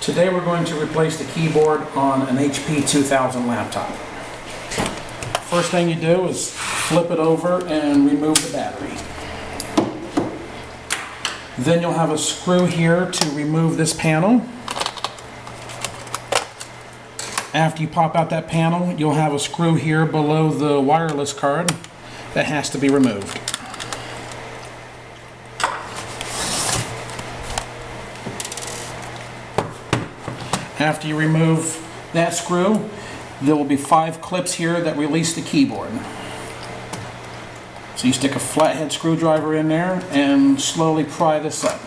Today we're going to replace the keyboard on an HP2000 laptop. First thing you do is flip it over and remove the battery. Then you'll have a screw here to remove this panel. After you pop out that panel, you'll have a screw here below the wireless card that has to be removed. After you remove that screw, there will be 5 clips here that release the keyboard. So you stick a flathead screwdriver in there and slowly pry this up.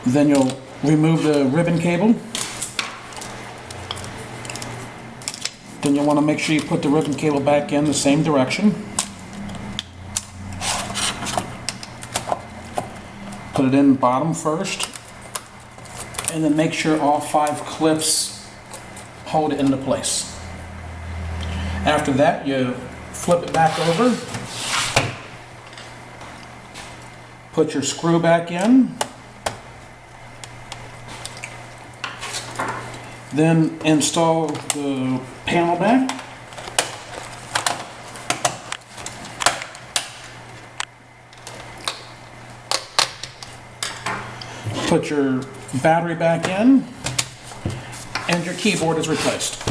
Then you'll remove the ribbon cable. Then you'll want to make sure you put the ribbon cable back in the same direction. Put it in the bottom first, and then make sure all 5 clips hold it into place. After that, you flip it back over, put your screw back in, then install the panel back. Put your battery back in, and your keyboard is replaced.